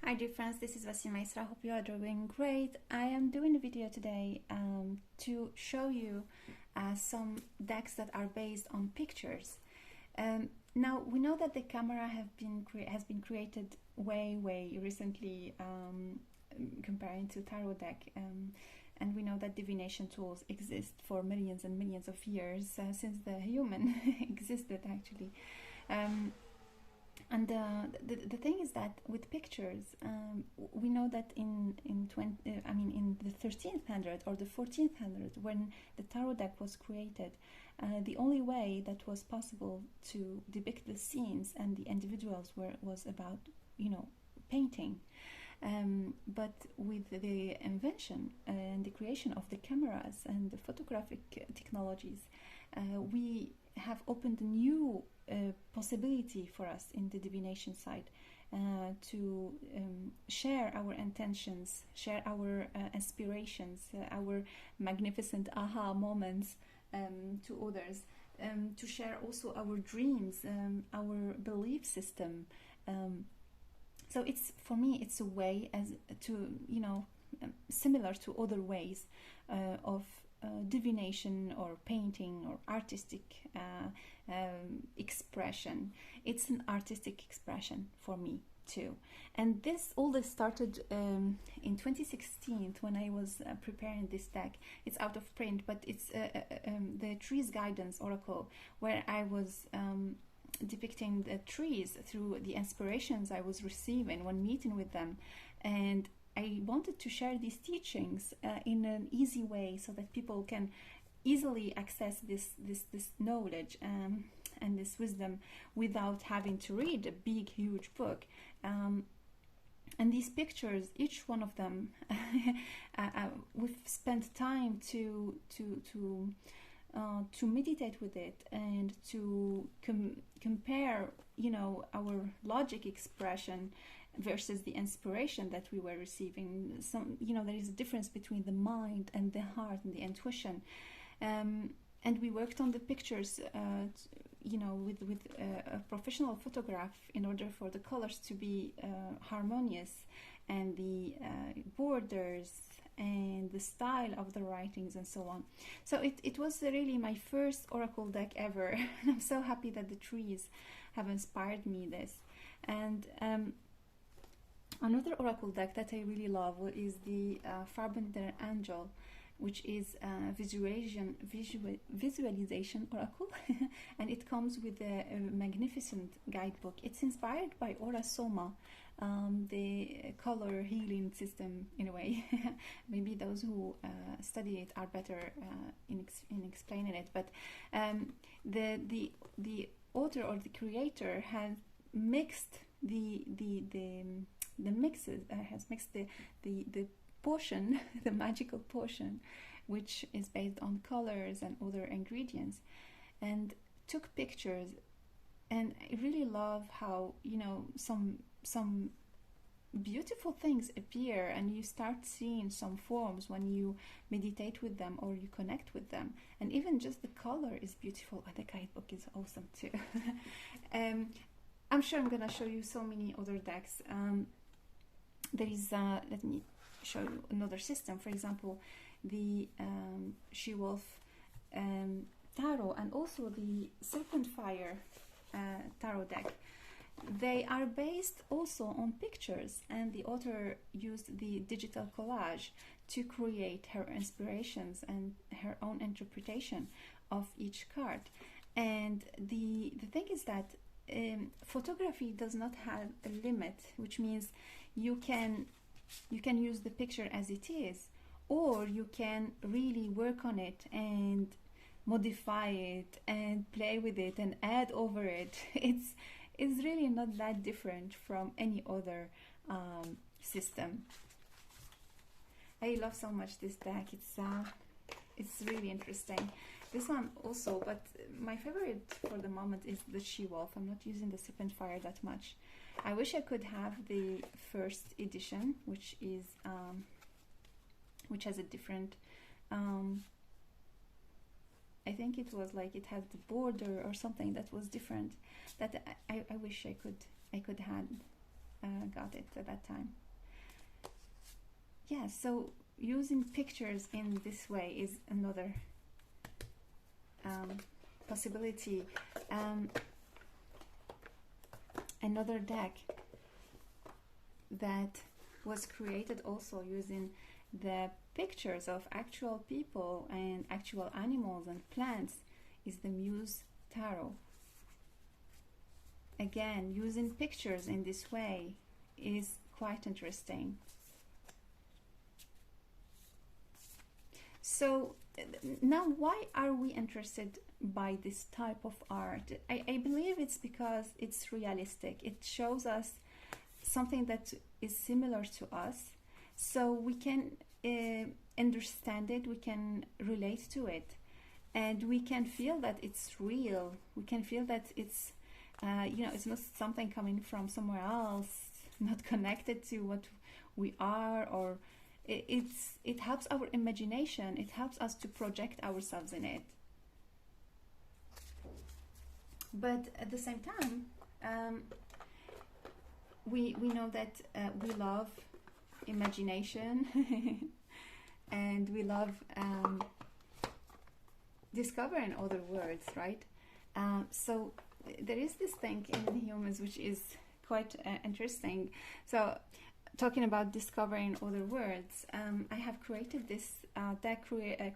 Hi dear friends, this is Vasima. I hope you are doing great. I am doing a video today to show you some decks that are based on pictures. Now we know that the camera has been created way recently comparing to tarot deck, and we know that divination tools exist for millions and millions of years since the human existed actually. And the thing is that with pictures, we know that in the 1300 or the 1400, when the tarot deck was created, the only way that was possible to depict the scenes and the individuals was about, painting. But with the invention and the creation of the cameras and the photographic technologies, we have opened a new possibility for us in the divination side to share our intentions, share our aspirations, our magnificent aha moments to others, to share also our dreams, our belief system. So it's, for me, it's a way as to, similar to other ways of divination or painting or artistic expression. It's an artistic expression for me too. And all this started in 2016 when I was preparing this deck. It's out of print, but it's the Trees Guidance Oracle, where I was depicting the trees through the inspirations I was receiving when meeting with them. And I wanted to share these teachings in an easy way so that people can easily access this knowledge and this wisdom without having to read a big, huge book. And these pictures, each one of them, we've spent time to meditate with it and to compare, our logic expression versus the inspiration that we were receiving. There is a difference between the mind and the heart and the intuition. And we worked on the pictures, with a professional photograph in order for the colors to be harmonious, and the borders and the style of the writings and so on. So it was really my first oracle deck ever. And I'm so happy that the trees have inspired me this. And another oracle deck that I really love is the Farbender Angel, which is a visualization oracle. And it comes with a magnificent guidebook. It's inspired by Aura Soma, the color healing system in a way. Maybe those who study it are better in explaining it, but the author or the creator has mixed the potion, the magical potion, which is based on colors and other ingredients, and took pictures. And I really love how, some beautiful things appear, and you start seeing some forms when you meditate with them or you connect with them. And even just the color is beautiful, and the guidebook is awesome too. I'm sure I'm gonna show you so many other decks. There is, let me show you another system. For example, the She-Wolf Tarot, and also the Serpent Fire Tarot deck. They are based also on pictures, and the author used the digital collage to create her inspirations and her own interpretation of each card. And the thing is that photography does not have a limit, which means you can use the picture as it is, or you can really work on it and modify it and play with it and add over it. It's really not that different from any other system. I love so much this deck. It's really interesting. This one also, but my favorite for the moment is the She-Wolf. I'm not using the Serpent Fire that much. I wish I could have the first edition, which is which has a different I think it was like it had the border or something that was different, that I wish I could have got it at that time. Yeah, so using pictures in this way is another possibility. Another deck that was created also using the pictures of actual people and actual animals and plants is the Muse Tarot. Again, using pictures in this way is quite interesting. So now, why are we interested by this type of art? I believe it's because it's realistic. It shows us something that is similar to us, so we can understand it, we can relate to it, and we can feel that it's real. We can feel that it's it's not something coming from somewhere else, not connected to what we are, or it helps our imagination. It helps us to project ourselves in it. But at the same time, we know that we love imagination and we love discovering other worlds, right? So there is this thing in humans which is quite interesting. So talking about discovering other worlds, I have created this deck,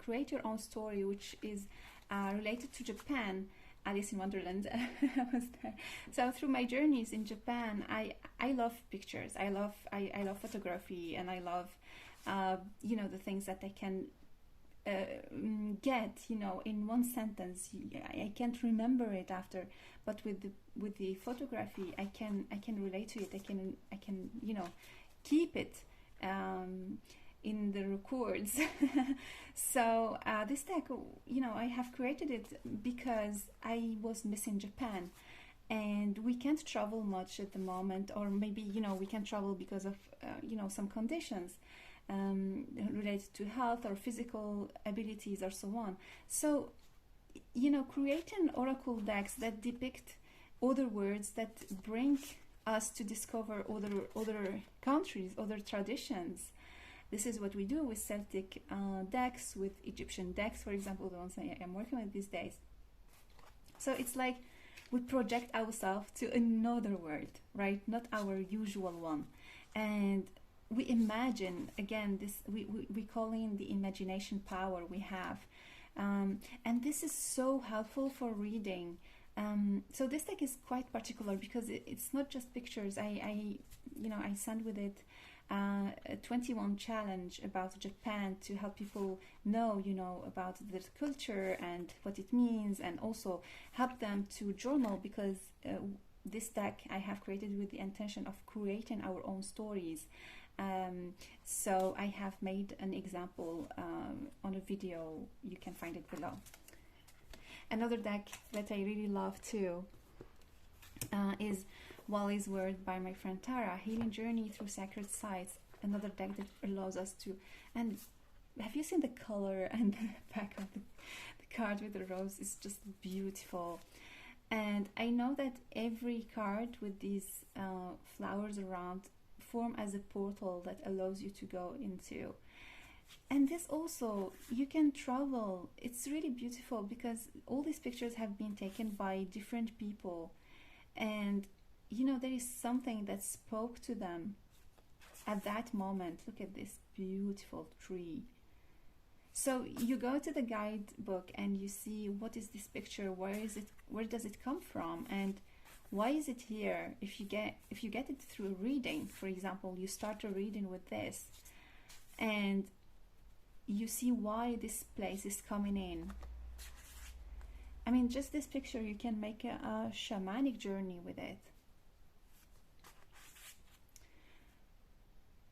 create your own story, which is related to Japan. Alice in Wonderland. I was there. So through my journeys in Japan, I love pictures. I love photography, and I love the things that I can get in one sentence. I can't remember it after, but with the photography, I can relate to it. I can keep it in the records. So this deck, I have created it because I was missing Japan, and we can't travel much at the moment, or maybe we can travel because of some conditions related to health or physical abilities or so on. So creating oracle decks that depict other words, that bring us to discover other countries, other traditions. This is what we do with Celtic decks, with Egyptian decks, for example, the ones I am working with these days. So it's like we project ourselves to another world, right? Not our usual one. And we imagine, again, this we call in the imagination power we have. And this is so helpful for reading. So this deck is quite particular because it's not just pictures. I send with it a 21 challenge about Japan to help people know about the culture and what it means, and also help them to journal, because this deck I have created with the intention of creating our own stories. So I have made an example on a video. You can find it below. Another deck that I really love too is Wally's Word by my friend Tara, Healing Journey Through Sacred Sites. Another deck that allows us to, and have you seen the color and the back of the card with the rose? Is just beautiful. And I know that every card with these flowers around form as a portal that allows you to go into. And this also, you can travel. It's really beautiful because all these pictures have been taken by different people, and there is something that spoke to them at that moment. Look at this beautiful tree. So you go to the guidebook and you see, what is this picture, where does it come from, and why is it here? If you get it through a reading, for example, you start a reading with this and you see why this place is coming in. I mean, just this picture, you can make a shamanic journey with it.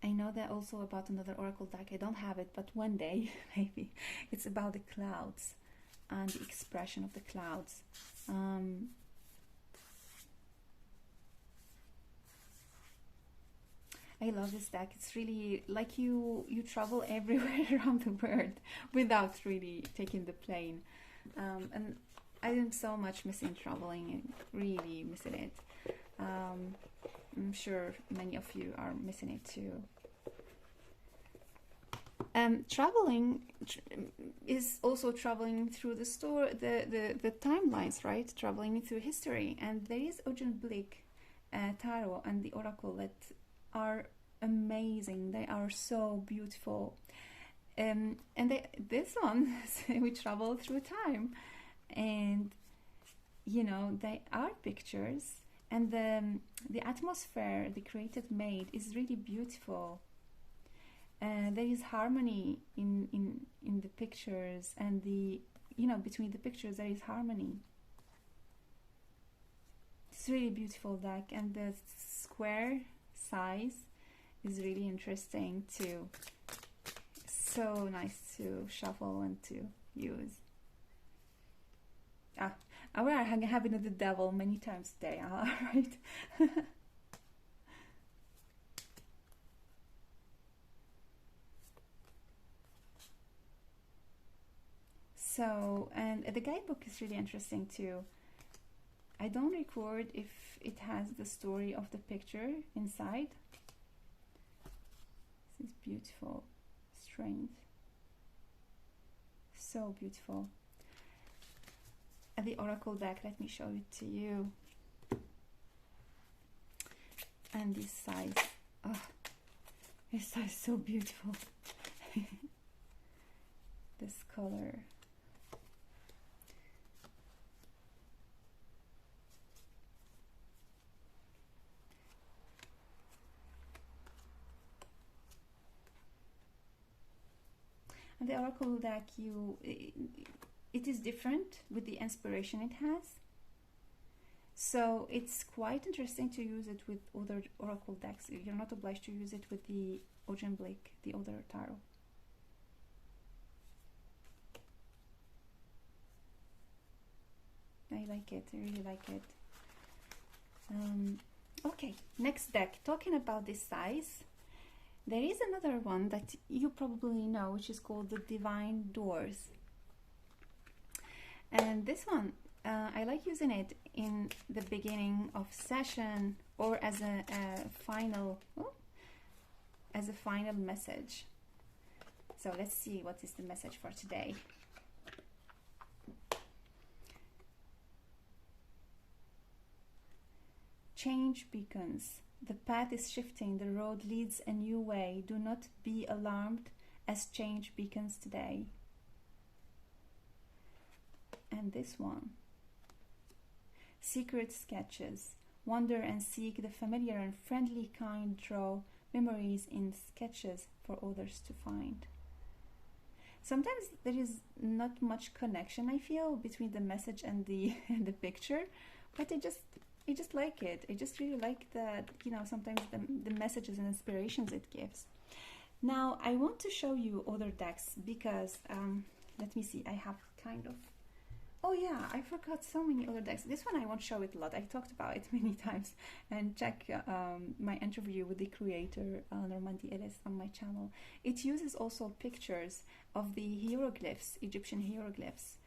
I know that also about another oracle deck. I don't have it, but one day maybe. It's about the clouds and the expression of the clouds. I love this deck. It's really like you travel everywhere around the world without really taking the plane. And I am so much missing traveling, really missing it. I'm sure many of you are missing it too. Traveling is also traveling through the timelines, right? Traveling through history. And there is Blick Tarot and the Oracle that are amazing. They are so beautiful. And this one, we travel through time. And, you know, they are pictures. And the atmosphere the created made is really beautiful. There is harmony in the pictures, and between the pictures there is harmony. It's really beautiful deck, and the square size is really interesting too. So nice to shuffle and to use. We are having the devil many times today, right? So, and the guidebook is really interesting too. I don't record if it has the story of the picture inside. This is beautiful, strength, so beautiful. And the Oracle deck, let me show it to you. And this size, oh, this size is so beautiful. This color. And the Oracle deck, it is different with the inspiration it has. So it's quite interesting to use it with other Oracle decks. You're not obliged to use it with the Blick, the other tarot. I like it, I really like it. Okay, next deck. Talking about this size, there is another one that you probably know, which is called the Divine Doors. And this one, I like using it in the beginning of session or as a final message. So let's see what is the message for today. Change beacons. The path is shifting, the road leads a new way. Do not be alarmed as change beacons today. And this one. Secret sketches. Wander and seek the familiar and friendly kind. Draw memories in sketches for others to find. Sometimes there is not much connection, I feel, between the message and the picture, but I just like it. I just really like that, sometimes the messages and inspirations it gives. Now, I want to show you other decks because, let me see, I have kind of, oh yeah, I forgot so many other decks. This one I won't show it a lot. I talked about it many times. And check my interview with the creator, Normandy Ellis, on my channel. It uses also pictures of the hieroglyphs, Egyptian hieroglyphs.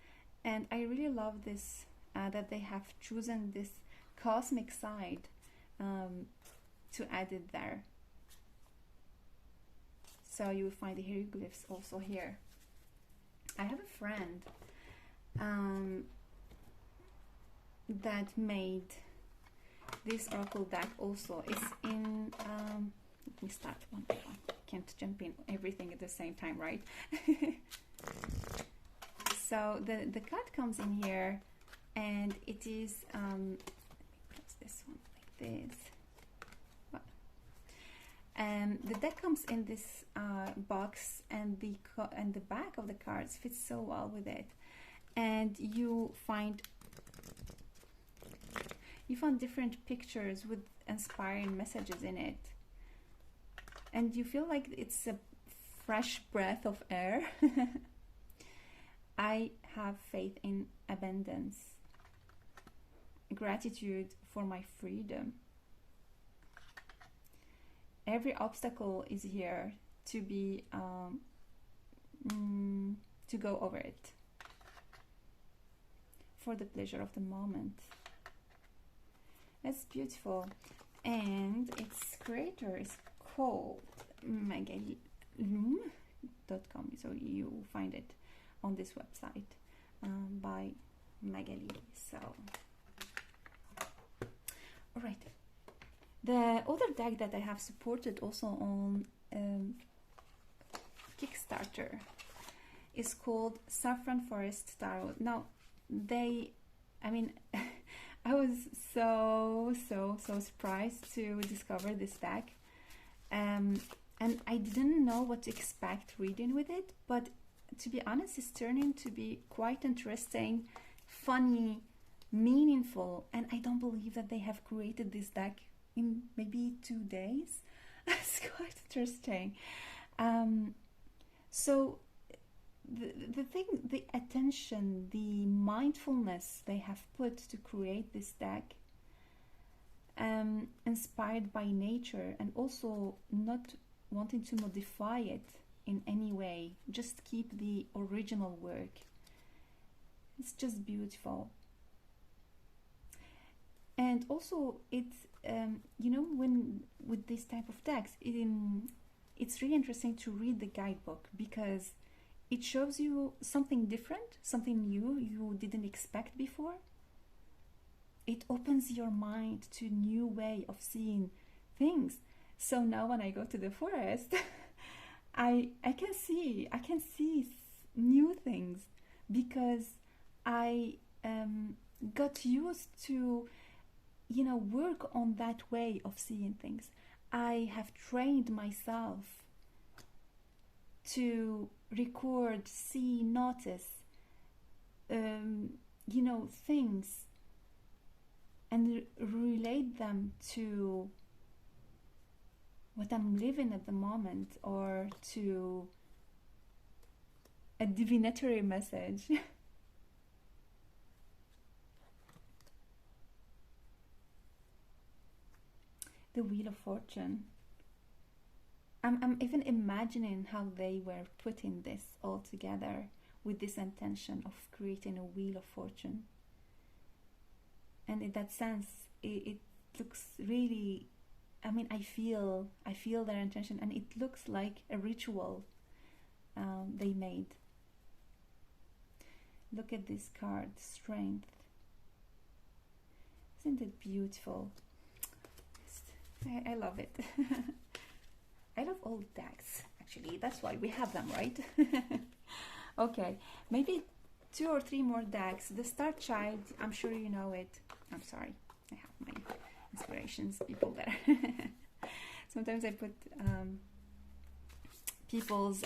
And I really love this, that they have chosen this cosmic side to add it there. So you will find the hieroglyphs also here. I have a friend that made this oracle deck also. It's in let me start one by one. Can't jump in everything at the same time, right? So the card comes in here, and it is this one like this. The deck comes in this box, and the back of the cards fits so well with it, and you find different pictures with inspiring messages in it, and you feel like it's a fresh breath of air. I have faith in abundance, gratitude for my freedom. Every obstacle is here to be to go over it for the pleasure of the moment. That's beautiful. and its creator is called magalilum.com, so you find it on this website by Magali. So all right, the other deck that I have supported also on Kickstarter is called Saffron Forest Tarot. Now I mean I was so surprised to discover this deck, and I didn't know what to expect reading with it, but to be honest, it's turning to be quite interesting, funny, meaningful, and I don't believe that they have created this deck in maybe 2 days. It's quite interesting. So the thing, the attention, the mindfulness they have put to create this deck, inspired by nature, and also not wanting to modify it in any way, just keep the original work. It's just beautiful. And also it's you know, when with this type of text, it's really interesting to read the guidebook, because it shows you something different, something new you didn't expect before. It opens your mind to new way of seeing things. So now when I go to the forest, I can see new things, because I got used to, you know, work on that way of seeing things. I have trained myself to record, see, notice, you know, things, and relate them to what I'm living at the moment, or to a divinatory message. The Wheel of Fortune. I'm even imagining how they were putting this all together with this intention of creating a Wheel of Fortune. And in that sense, it looks really, I mean, I feel their intention, and it looks like a ritual they made. Look at this card, Strength. Isn't it beautiful? I love it. I love old decks, actually. That's why we have them, right? Okay, maybe 2 or 3 more decks. The Star Child, I'm sure you know it. I'm sorry, I have my inspirations people there. Sometimes I put people's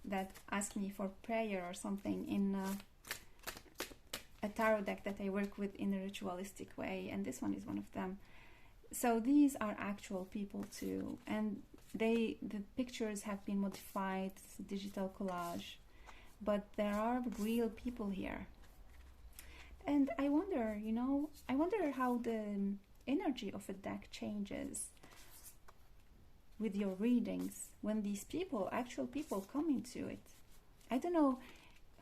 that ask me for prayer or something in a tarot deck that I work with in a ritualistic way, and this one is one of them. So these are actual people too, and the pictures have been modified, it's a digital collage, but there are real people here. And I wonder, you know, how the energy of a deck changes with your readings when these people, actual people, come into it. I don't know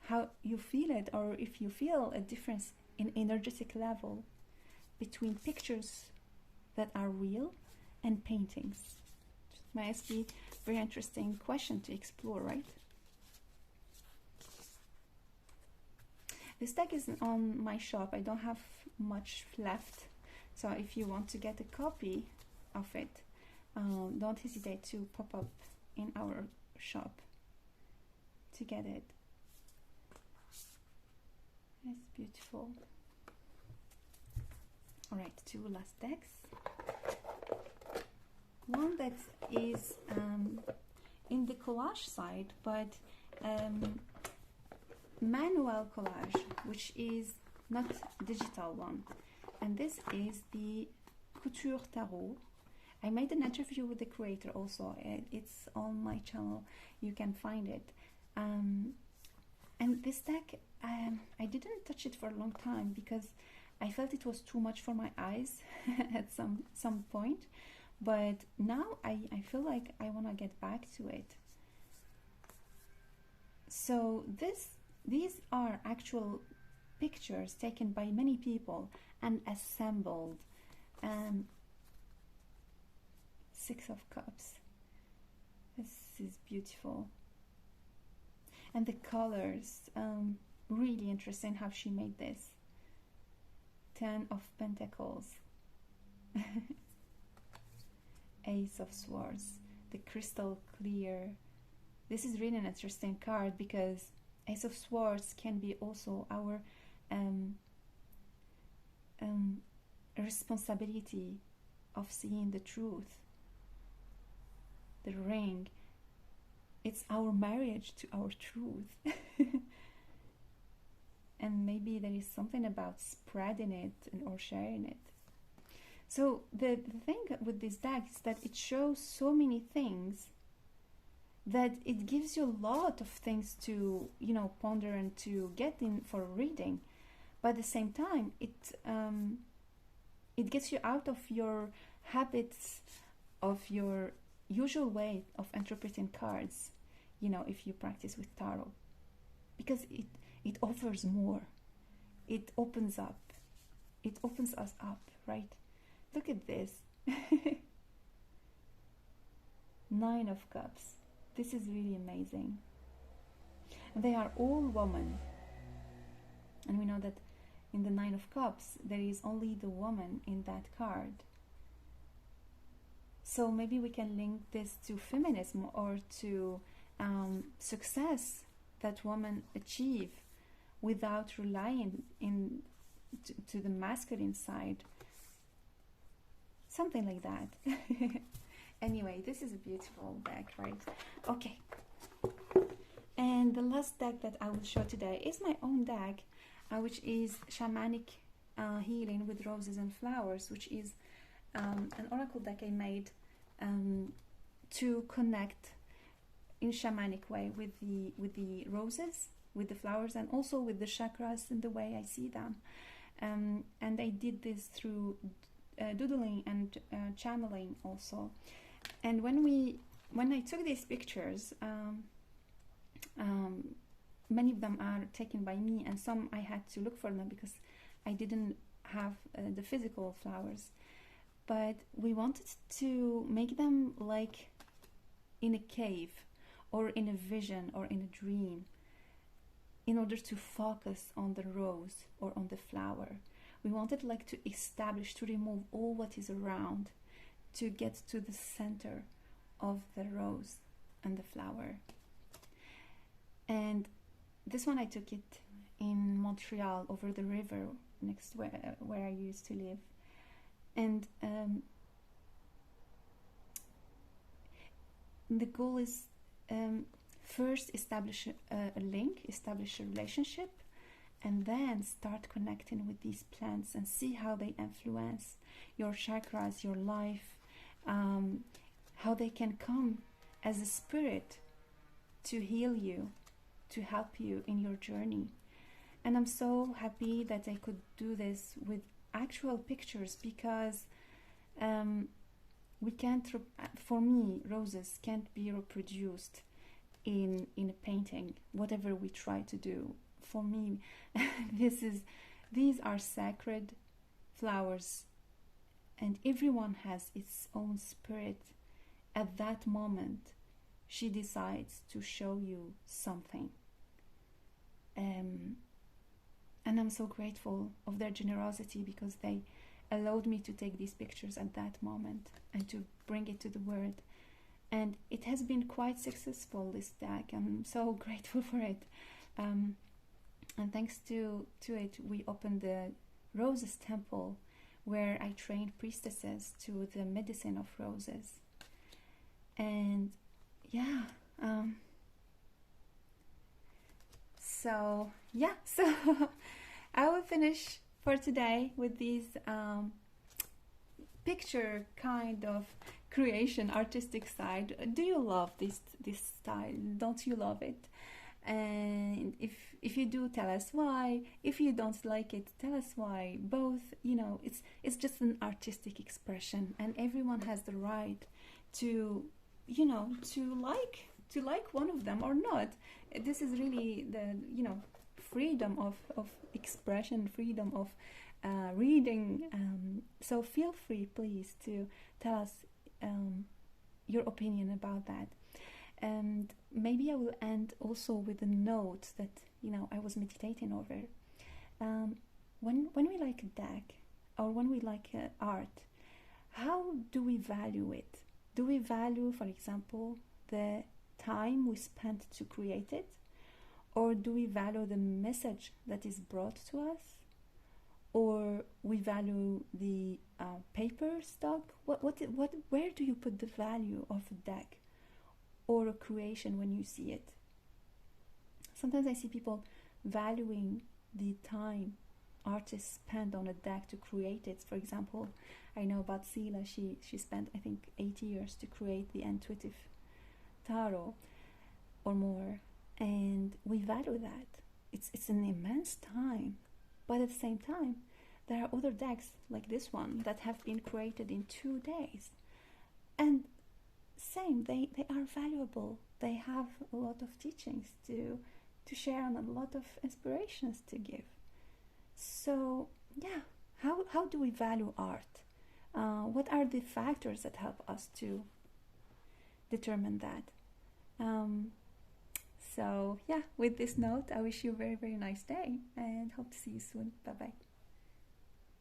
how you feel it, or if you feel a difference in energetic level between pictures that are real and paintings. Might be a very interesting question to explore, right? This deck is on my shop. I don't have much left, so if you want to get a copy of it, don't hesitate to pop up in our shop to get it. It's beautiful. All right, 2 last decks. One that is in the collage side, but manual collage, which is not digital one. And this is the Couture Tarot. I made an interview with the creator also. It's on my channel. You can find it. And this deck, I didn't touch it for a long time because I felt it was too much for my eyes at some point. But now I feel like I want to get back to it. So these are actual pictures taken by many people, and assembled. 6 of Cups. This is beautiful. And the colors, really interesting how she made this. 10 of Pentacles. Ace of Swords. The crystal clear. This is really an interesting card because Ace of Swords can be also our responsibility of seeing the truth. The ring, it's our marriage to our truth. And maybe there is something about spreading it or sharing it. So the thing with this deck is that it shows so many things that it gives you a lot of things to, you know, ponder and to get in for reading. But at the same time, it gets you out of your habits, of your usual way of interpreting cards, you know, if you practice with tarot, because it offers more. It opens up. It opens us up, right? Look at this. 9 of Cups. This is really amazing. And they are all women. And we know that in the 9 of Cups, there is only the woman in that card. So maybe we can link this to feminism or to success that women achieve without relying to the masculine side. Something like that. Anyway, this is a beautiful deck, right? Okay. And the last deck that I will show today is my own deck, which is Shamanic Healing with Roses and Flowers, which is an oracle deck I made to connect in shamanic way with the roses, with the flowers, and also with the chakras and the way I see them. And I did this through doodling and channeling also. And when I took these pictures, many of them are taken by me, and some I had to look for them because I didn't have the physical flowers. But we wanted to make them like in a cave or in a vision or in a dream, in order to focus on the rose or on the flower. We wanted like to establish, to remove all what is around, to get to the center of the rose and the flower. And this one I took it in Montreal, over the river next where I used to live. And the goal is first establish a link, establish a relationship, and then start connecting with these plants and see how they influence your chakras, your life, how they can come as a spirit to heal you, to help you in your journey. And I'm so happy that I could do this with actual pictures, because we can't, for me, roses can't be reproduced in a painting, whatever we try to do. For me, these are sacred flowers, and everyone has its own spirit. At that moment, she decides to show you something. And I'm so grateful of their generosity, because they allowed me to take these pictures at that moment and to bring it to the world. And it has been quite successful, this deck. I'm so grateful for it. And thanks to it, we opened the Roses Temple, where I trained priestesses to the medicine of roses. And yeah, so I will finish for today with these picture kind of creation, artistic side. Do you love this style? Don't you love it? And if you do, tell us why. If you don't like it, tell us why. Both, you know, it's just an artistic expression, and everyone has the right to, you know, to like one of them or not. This is really the, you know, freedom of expression, freedom of reading. So feel free, please, to tell us your opinion about that. And maybe I will end also with a note that, you know, I was meditating over. When we like a deck, or when we like art, how do we value it? Do we value, for example, the time we spent to create it? Or do we value the message that is brought to us? Or we value the paper stock? Where do you put the value of a deck or a creation when you see it? Sometimes I see people valuing the time artists spend on a deck to create it. For example, I know about Sila, she spent, I think, 8 years to create the intuitive tarot or more, and we value that. It's an immense time, but at the same time, there are other decks like this one that have been created in 2 days, and same, they are valuable. They have a lot of teachings to share and a lot of inspirations to give. So yeah, how do we value art? What are the factors that help us to determine that? So yeah, with this note, I wish you a very, very nice day and hope to see you soon. Bye bye.